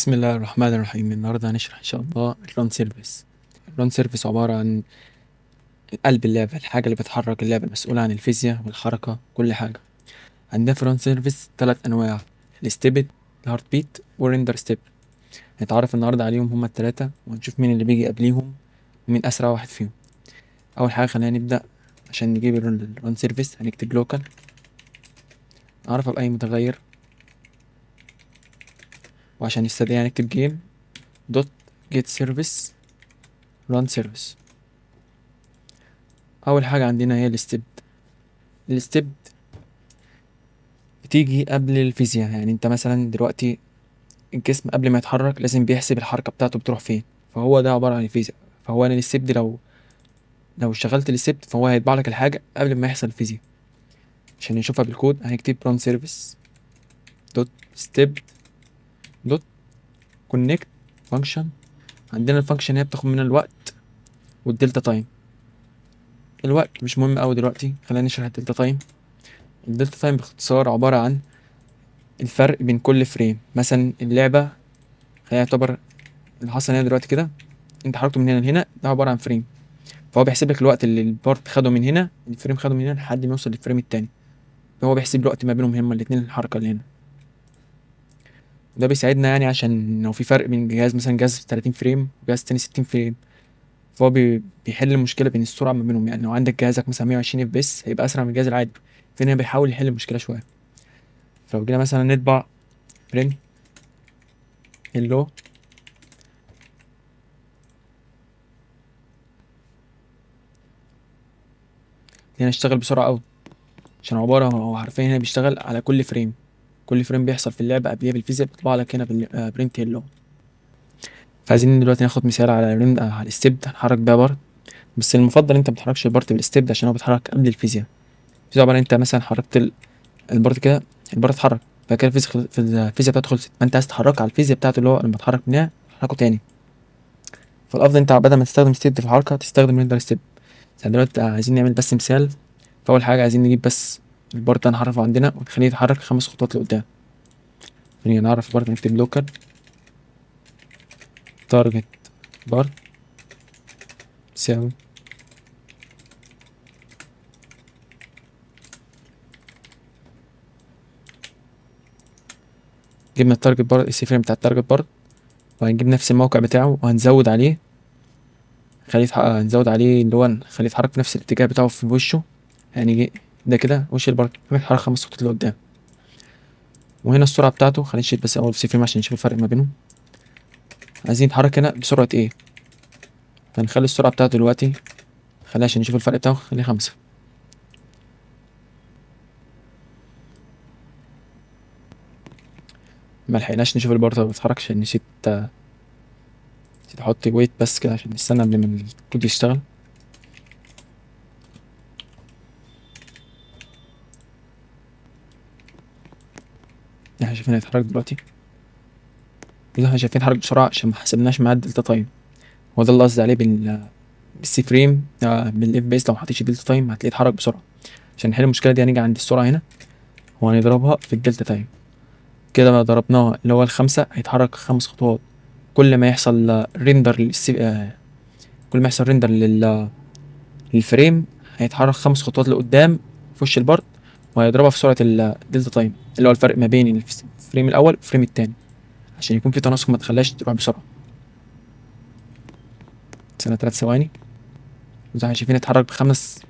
بسم الله الرحمن الرحيم. النهارده هنشرح ان شاء الله الران سيرفيس. الران سيرفيس عبارة عن قلب اللعبة، الحاجة اللي بتحرك اللعبة، المسؤولة عن الفيزياء والحركة، كل حاجة. عندنا في الران سيرفيس 3 انواع: الستيبد، الهارت بيت، والريندر ستيب. هنتعرف النهارده عليهم هما التلاتة، وهنشوف مين اللي بيجي قبليهم ومين اسرع واحد فيهم. اول حاجة خلينا نبدأ. عشان نجيب الران سيرفيس هنكتب لوكال، نعرفها بأي متغير، وعشان نستدعي هنكتب جيم دوت جيت سيرفيس ران سيرفيس. اول حاجة عندنا هي الستيب بتيجي قبل الفيزياء. يعني انت مثلا دلوقتي الجسم قبل ما يتحرك لازم بيحسب الحركة بتاعته بتروح فين، فهو ده عبارة عن الفيزياء. فهو انا الستيب دي لو شغلت الستيب فهو هيطبع لك الحاجة قبل ما يحصل الفيزياء. عشان نشوفها بالكود هنكتب run service دوت ستيب دوت كونكت فانكشن. عندنا الفانكشن هي بتاخد مننا الوقت والدلتا تايم. الوقت مش مهم اوي دلوقتي، خلينا نشرح الدلتا تايم. الدلتا تايم باختصار عبارة عن الفرق بين كل فريم. مثلا اللعبة هيعتبر اللي حصل هنا دلوقتي كده، انت حركته من هنا لهنا، ده عبارة عن فريم. فهو بيحسب لك الوقت اللي البارت خده من هنا، الفريم خده من هنا لحد ما يوصل للفريم التاني. فهو بيحسب الوقت ما بينهم هما الاتنين، الحركة اللي هنا. ده بيساعدنا يعني عشان لو في فرق بين جهاز، مثلا جهاز 30 فريم وجهاز تاني 60 فريم، فهو بيحل المشكلة بين السرعة ما بينهم. يعني لو عندك جهازك مثلا 120 اف بس هيبقى أسرع من الجهاز العادي، فهنا بيحاول يحل المشكلة شوية. فلو جينا مثلا نطبع فريم اللو، هنا اشتغل بسرعة أوي، عشان عبارة هو حرفيا هنا بيشتغل على كل فريم. كل فريم بيحصل في اللعبة قبليها بالفيزياء بيطبع لك هنا بالبرنت هيلو. فعايزين دلوقتي ناخد مثال على على الستيب هنحرك بيها بارت. بس المفضل انت متحركش البارت بالستيب عشان هو بيتحرك قبل الفيزياء. الفيزياء عبارة انت مثلا حركت البارت كده، البارت اتحرك، بعد كده الفيزياء بتاعته خلصت، فانت عايز تحرك على الفيزياء بتاعته اللي هو لما اتحرك منها تحركه تاني. فالافضل انت بدل ما تستخدم ستيب في الحركة تستخدم ريندر ستيب. دلوقتي عايزين نعمل بس مثال. فاول حاجة عايزين نجيب بس البارت ده نحركه عندنا ونخليه يتحرك 5 خطوات لقدام. يعني نعرف البارت، نكتب لوكال تارجت بارت تساوي جبنا التارجت بارت، السي فريم بتاع التارجت بارت، وهنجيب نفس الموقع بتاعه وهنزود عليه، هنزود عليه اللي هو نخليه يتحرك في نفس الاتجاه بتاعه في وشه. يعني ده كده وش البارت بيتحرك 5 خطوات لقدام. وهنا السرعة بتاعته خلينا نشيل بس أول سي فريم عشان نشوف الفرق ما بينهم. عايزين نتحرك هنا بسرعة ايه، فنخلي السرعة بتاعته دلوقتي، خليها عشان نشوف الفرق بتاعه، خليه 5. ملحقناش نشوف البارت ما بيتحركش، نسيت احط ويت بس كده عشان نستنى قبل ما الكود يشتغل. احنا شايفين هيتحرك دلوقتي، إذا احنا شايفين يتحرك بسرعة عشان ما حسبناش معاه الدلتا تايم. هو ده اللي قصدي عليه بالسي فريم بالاف بيس. لو محطيتش دلتا تايم هتلاقيه يتحرك بسرعة. عشان نحل المشكلة دي هنيجي عند السرعة هنا وهنضربها في الدلتا تايم. كده ما ضربناها اللي هو ال5 هيتحرك 5 خطوات. كل ما يحصل ريندر كل ما يحصل ريندر للفريم هيتحرك 5 خطوات لقدام في وش البارت، وهيضربها في سرعة الدلتا تايم اللي هو الفرق ما بين الفريم الأول والفريم التاني، عشان يكون في تناسق ما تخليهاش تروح بسرعة. سنة 3 ثواني، زي ما احنا شايفين اتحرك 5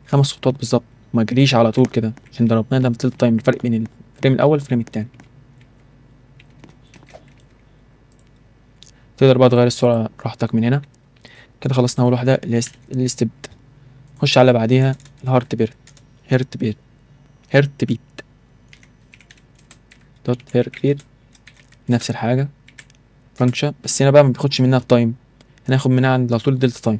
خطوات بالظبط، ما جريش على طول كده عشان ضربناه ده بالدلتا تايم، الفرق بين الفريم الأول والفريم التاني. تقدر بقى تغير السرعة براحتك من هنا. كده خلصنا أول واحدة اللي هي الستيب. خش على بعديها الهارت بيت. هيرت بيت هيرت بيت دوت هيرت بيت، نفس الحاجة فانكشن، بس هنا بقى ما بياخدش منها التايم، هناخد منها عند على طول الدلتا تايم.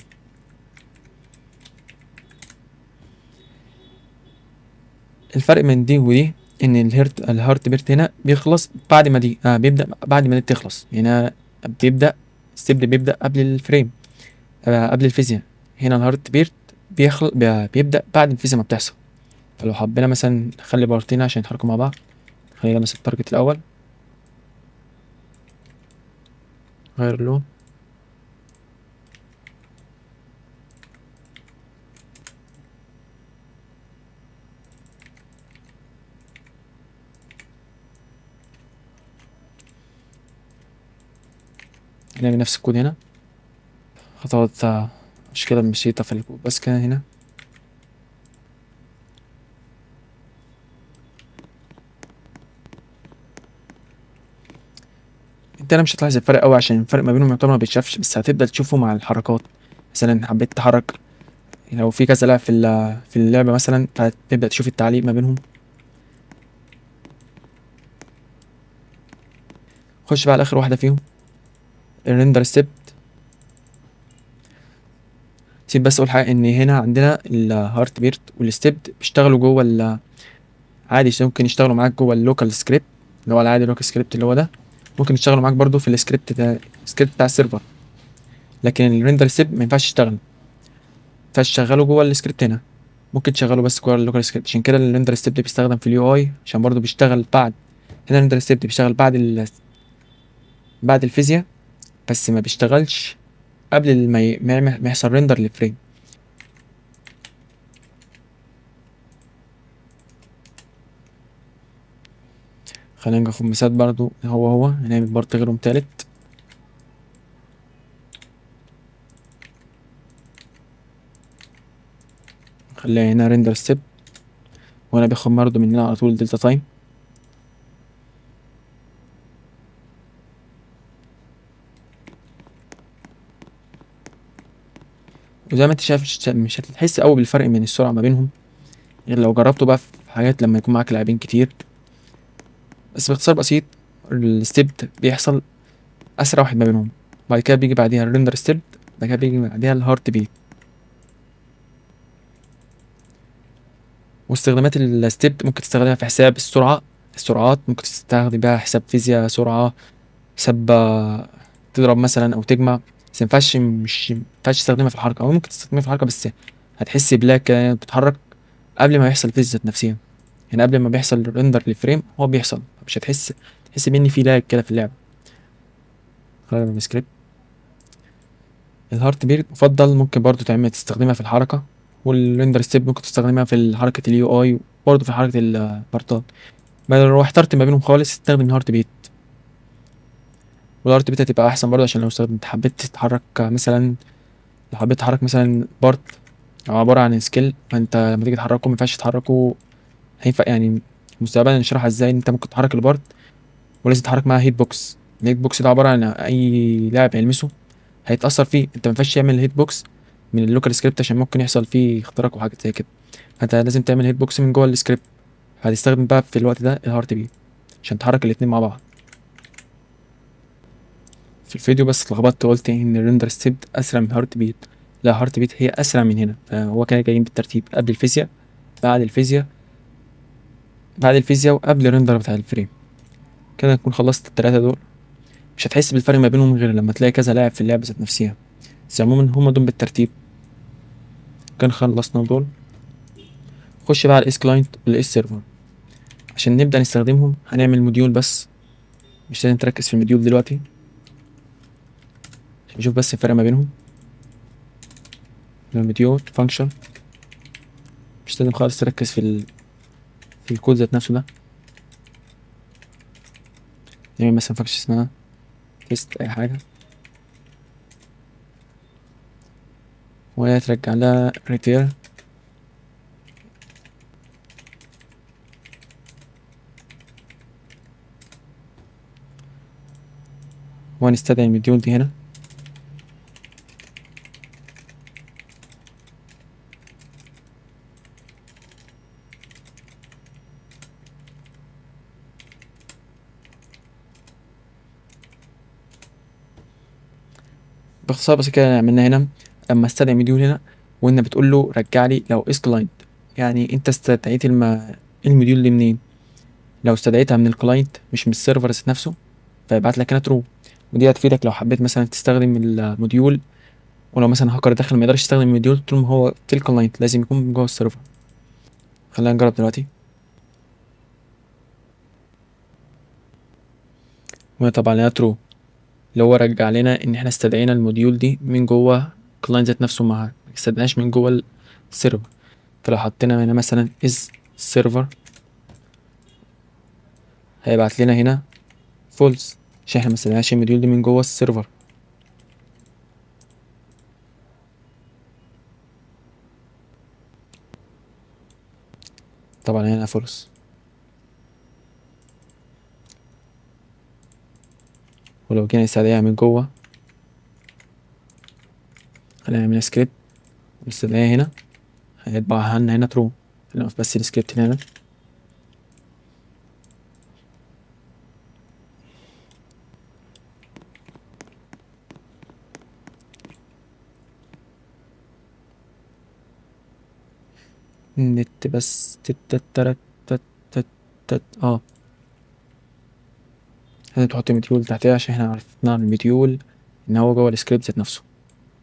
الفرق من دي ودي ان الهارت بيت هنا بيخلص بعد ما دي بيبدأ بعد ما دي تخلص. هنا بيبدأ الستيب بيبدأ قبل الفريم، قبل الفيزياء. هنا الهارت بيت بيبدأ بعد الفيزياء ما بتحصل. فلو حبينا مثلا نخلي بارتين عشان يتحركوا مع بعض، خلينا مثلا التارجت الأول غير اللون. هنعمل نفس الكود هنا، خطوات مشكلة بسيطة في الكود بس كده هنا. انت هنا مش هتلاحظ الفرق قوي عشان الفرق ما بينهم يعتبر ما بيتشافش، بس هتبدأ تشوفه مع الحركات. مثلا حبيت تحرك، لو في كذا لاعب في اللعبة مثلا، فتبدأ تشوف التعليق ما بينهم. خش بقى على آخر واحدة فيهم، الريندر ستيب. سيب بس اقول حاجة، ان هنا عندنا الهارت بيرت والستيب بيشتغلوا جوه عادي، ممكن يشتغلوا معاك جوه اللوكال سكريبت اللي هو العادي، اللوكال سكريبت اللي هو ده. ممكن يشتغلوا معاك برضو في السكريبت بتاع السيرفر، لكن الريندر ستيب ما ينفعش يشتغل، ما ينفعش تشغله جوه السكريبت هنا، ممكن تشغله بس جوه اللوكال سكريبت. عشان كده الريندر ستيب بيستخدم في اليو اي، عشان برضو بيشتغل بعد. هنا الريندر ستيب بيشتغل بعد الفيزياء، بس ما بيشتغلش قبل ما يحصل ريندر للفريم. خلينا ناخد مثال برضو، هو هنعمل بارت غيرهم تالت. خليها هنا ريندر ستيب، وانا بياخد برضو مننا على طول دلتا تايم. وزي ما انت شايف مش هتحس قوي بالفرق من السرعه ما بينهم، غير لو جربته بقى في حاجات لما يكون معاك لاعبين كتير. بس باختصار بسيط، الستيب بيحصل اسرع واحد ما بينهم، بعد كده بيجي بعديها الريندر ستيب، بعد كده بيجي بعديها الهارت بيت. واستخدامات الستيب ممكن تستخدمها في حساب السرعات، ممكن تستخدم بيها حساب فيزياء سرعه، حساب تضرب مثلا او تجمع. بس مينفعش تستخدمها في الحركه، او ممكن تستخدمها في الحركه بس هتحس بلاك كده بتتحرك قبل ما يحصل فيز ذات نفسها. يعني قبل ما بيحصل ريندر للفريم هو بيحصل، مش تحس بان في لاج كده في اللعبه. خلينا من السكريبت. الهارت بيت مفضل، ممكن برضو تستخدمها في الحركه، والريندر ستيب ممكن تستخدمها في حركه اليو اي، وبرضه في حركه البارتات. ما لو احترت ما بينهم خالص استخدم الهارت بيت. والهارت بيت هتبقى احسن برضه، عشان لو حبيت تتحرك مثلا، لو حبيت تحرك مثلا بارت او عباره عن سكيل، فانت لما تيجي تحركه مينفعش تحركه. هينفع يعني مستقبلا نشرحها ازاي، ان انت ممكن تحرك البارت ولازم تتحرك معاها هيت بوكس. الهيت بوكس ده عباره عن اي لاعب هيلمسه هيتاثر فيه، انت مينفعش تعمل هيت بوكس من اللوكال سكريبت عشان ممكن يحصل فيه اختراق وحاجات زي كده. فانت لازم تعمل هيت بوكس من جوه السكريبت. هتستخدم بقى في الوقت ده الهارت بيت عشان تحرك الاتنين مع بعض. في الفيديو بس اتلخبطت وقلت ان الريندر ستيب اسرع من الهارت بيت. لا، هارت بيت هي اسرع من هنا، هو كانوا جايين بالترتيب، قبل الفيزياء، بعد الفيزياء، وقبل الريندر بتاع الفريم. كده نكون خلصت التلاتة دول. مش هتحس بالفرق ما بينهم غير لما تلاقي كذا لاعب في اللعبة ذات نفسها، بس عموما هما دول بالترتيب. كان خلصنا دول. خش بقى على الاس كلاينت والاس سيرفر. عشان نبدأ نستخدمهم هنعمل موديول بس، مش لازم تركز في الموديول دلوقتي، عشان نشوف بس الفرق ما بينهم. الموديول فانكشن، مش لازم خالص تركز في الكود ذات نفسه ده. نعمل مثلا فانكشن اسمها تيست اي حاجة، وهي ترجع لها ريتير. وهنستدعي المديول دي هنا. باختصار بس كده عملنا هنا، اما استدعي مديول هنا، وان بتقول له رجع لي لو اس كلاينت، يعني انت استدعيت المديول دي منين؟ لو استدعيتها من الكلاينت مش من السيرفر ذات نفسه، فيبعت لك هنا ترو. ودي هتفيدك لو حبيت مثلا تستخدم الموديول، ولو مثلا هاكر داخل ما يقدرش يستخدم الموديول طول ما هو في الكلاينت، لازم يكون جوه السيرفر. خلينا نجرب دلوقتي. وهنا طبعا لقينا ترو. اللي هو رجع لنا ان احنا استدعينا الموديول دي من جوه الكلاينت ذات نفسه، ما استدعيناش من جوه السيرفر. فلو حطينا هنا مثلا is server هيبعت لنا هنا false عشان احنا ما استدعيناش الموديول دي من جوه السيرفر. طبعا هنا false. ولو جينا نستدعيها من جوه هنعمل سكريبت ونستدعيها هنا هيطبعها لنا هنا true. نقف بس السكريبت هنا. نت بس تتترت تت تت لازم تحط مديول تحتها عشان احنا عرفنا المديول ان هو جوه السكريبت ذات نفسه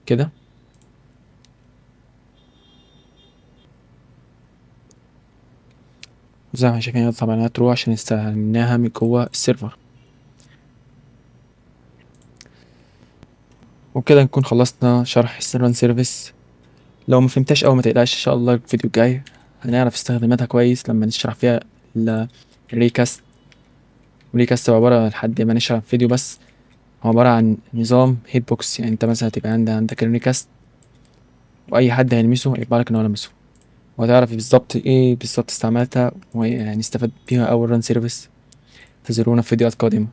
كده. زي ما احنا شايفين طبعا ترو عشان استخدمناها من جوه السيرفر. وبكده نكون خلصنا شرح السيرفر سيرفيس. لو ما فهمتهاش او ما تقلقش، ان شاء الله الفيديو الجاي هنعرف استخداماتها كويس لما نشرح فيها الريكاست. الريكاست هو عبارة لحد ما نشرح فيديو بس، هو عبارة عن نظام هيت بوكس. يعني انت مثلا هتبقى عندك الريكاست واي حد هيلمسه هيبقى لك ان هو لمسه، وهتعرف بالظبط ايه بالظبط استعملتها وهنستفاد بيها اول ران سيرفيس. انتظرونا في فيديوهات قادمة.